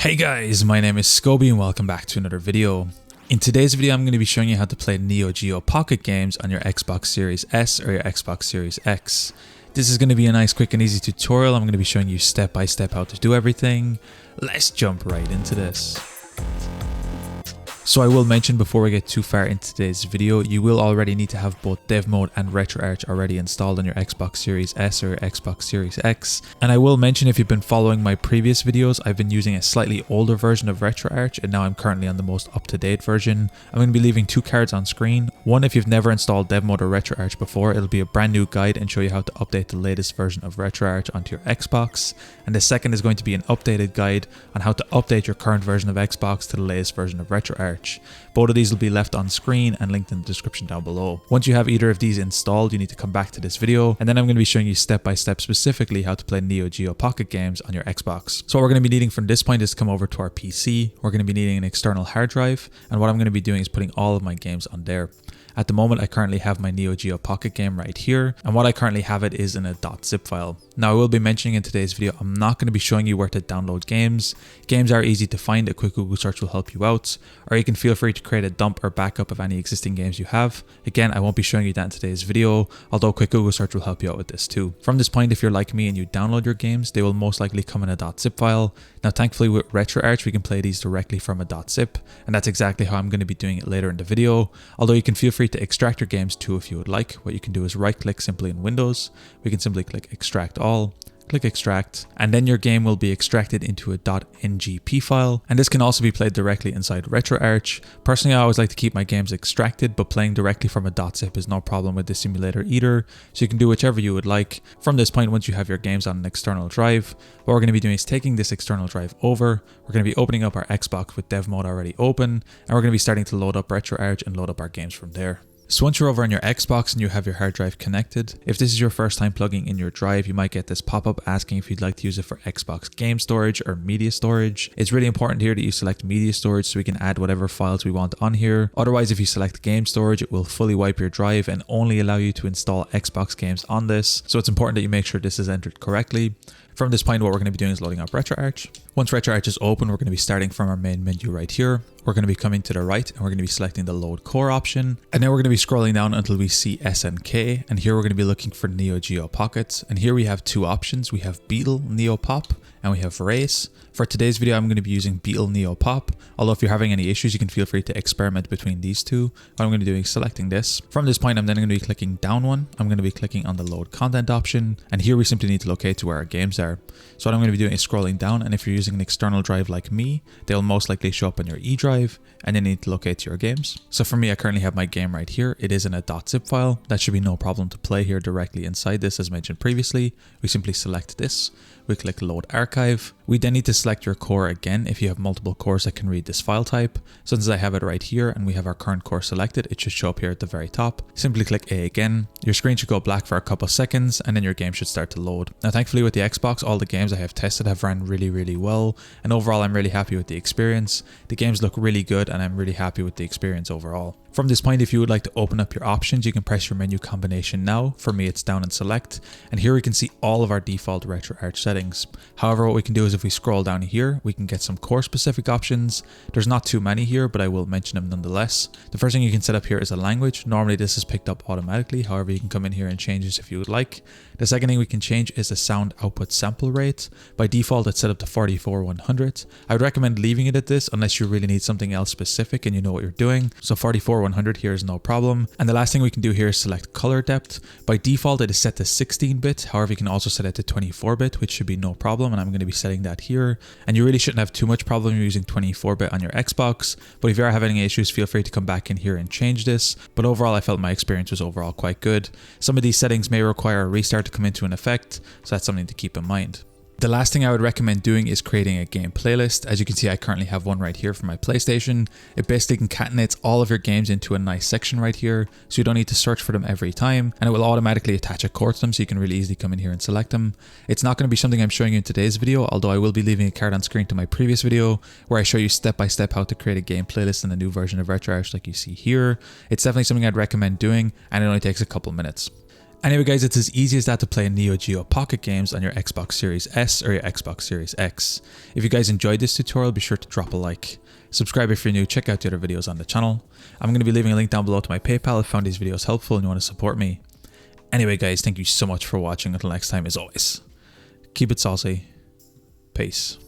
Hey guys, my name is Scoby and welcome back to another video. In today's video I'm going to be showing you how to play Neo Geo Pocket games on your Xbox Series S or your Xbox Series X. This is going to be a nice quick and easy tutorial. I'm going to be showing you step by step how to do everything. Let's jump right into this. So I will mention before we get too far into today's video, you will already need to have both dev mode and Retroarch already installed on your Xbox Series S or your Xbox Series X. And I will mention, if you've been following my previous videos, I've been using a slightly older version of Retroarch and now I'm currently on the most up-to-date version. I'm going to be leaving two cards on screen. One, if you've never installed dev mode or Retroarch before, it'll be a brand new guide and show you how to update the latest version of Retroarch onto your Xbox. And the second is going to be an updated guide on how to update your current version of Xbox to the latest version of Retroarch. Both of these will be left on screen and linked in the description down below. Once you have either of these installed, you need to come back to this video, and then I'm going to be showing you step by step specifically how to play Neo Geo Pocket games on your Xbox. So what we're going to be needing from this point is to come over to our PC. We're going to be needing an external hard drive, and what I'm going to be doing is putting all of my games on there. At the moment, I currently have my Neo Geo Pocket game right here, and what I currently have it is in a .zip file. Now, I will be mentioning in today's video, I'm not going to be showing you where to download games. Games are easy to find, a quick Google search will help you out, or you can feel free to create a dump or backup of any existing games you have. Again, I won't be showing you that in today's video, although a quick Google search will help you out with this too. From this point, if you're like me and you download your games, they will most likely come in a .zip file. Now, thankfully with Retroarch, we can play these directly from a .zip, and that's exactly how I'm going to be doing it later in the video, although you can feel free to extract your games too if you would like. What you can do is right click simply in Windows, we can simply click extract all, click extract, and then your game will be extracted into a .ngp file, and this can also be played directly inside Retroarch. Personally, I always like to keep my games extracted, but playing directly from a .zip is no problem with this simulator either, so you can do whichever you would like. From this point, once you have your games on an external drive, what we're going to be doing is taking this external drive over, we're going to be opening up our Xbox with dev mode already open, and we're going to be starting to load up Retroarch and load up our games from there. So once you're over on your Xbox and you have your hard drive connected, if this is your first time plugging in your drive, you might get this pop-up asking if you'd like to use it for Xbox game storage or media storage. It's really important here that you select media storage so we can add whatever files we want on here. Otherwise, if you select game storage, it will fully wipe your drive and only allow you to install Xbox games on this. So it's important that you make sure this is entered correctly. From this point, what we're going to be doing is loading up Retroarch. Once Retroarch is open, we're going to be starting from our main menu right here. We're going to be coming to the right and we're going to be selecting the load core option. And then we're going to be scrolling down until we see SNK. And here we're going to be looking for Neo Geo Pocket. And here we have two options. We have Beetle Neo Pop and we have Race. For today's video, I'm going to be using Beetle Neo Pop. Although if you're having any issues, you can feel free to experiment between these two. What I'm going to be doing is selecting this. From this point, I'm then going to be clicking down one. I'm going to be clicking on the load content option. And here we simply need to locate to where our games are. So what I'm going to be doing is scrolling down, and if you're using an external drive like me, they'll most likely show up on your E drive, and then you need to locate to your games. So for me, I currently have my game right here. It is in a .zip file. That should be no problem to play here directly inside this. As mentioned previously, we simply select this. We click load archive. We then need to select your core again if you have multiple cores that can read this file type. So since I have it right here and we have our current core selected, it should show up here at the very top. Simply click A again. Your screen should go black for a couple seconds and then your game should start to load. Now thankfully with the Xbox, all the games I have tested have ran really well, and overall I'm really happy with the experience. The games look really good and I'm really happy with the experience overall. From this point, if you would like to open up your options, you can press your menu combination now. For me, it's down and select. And here we can see all of our default Retroarch settings. However, what we can do is if we scroll down here, we can get some core specific options. There's not too many here, but I will mention them nonetheless. The first thing you can set up here is a language. Normally this is picked up automatically. However, you can come in here and change this if you would like. The second thing we can change is the sound output sample rate. By default, it's set up to 44/100. I would recommend leaving it at this unless you really need something else specific and you know what you're doing. So 44/100 here is no problem. And the last thing we can do here is select color depth. By default, it is set to 16-bit. However, you can also set it to 24-bit, which should be no problem. And I'm going to be setting that here. And you really shouldn't have too much problem using 24-bit on your Xbox. But if you are having any issues, feel free to come back in here and change this. But overall, I felt my experience was overall quite good. Some of these settings may require a restart to come into an effect, so that's something to keep in mind. The last thing I would recommend doing is creating a game playlist. As you can see, I currently have one right here for my PlayStation. It basically concatenates all of your games into a nice section right here, so you don't need to search for them every time, and it will automatically attach a core to them so you can really easily come in here and select them. It's not going to be something I'm showing you in today's video, although I will be leaving a card on screen to my previous video where I show you step by step how to create a game playlist in a new version of Retroarch like you see here. It's definitely something I'd recommend doing, and it only takes a couple minutes. Anyway guys, it's as easy as that to play Neo Geo Pocket games on your Xbox Series S or your Xbox Series X. If you guys enjoyed this tutorial, be sure to drop a like. Subscribe if you're new, check out the other videos on the channel. I'm going to be leaving a link down below to my PayPal if you found these videos helpful and you want to support me. Anyway guys, thank you so much for watching. Until next time, as always, keep it saucy. Peace.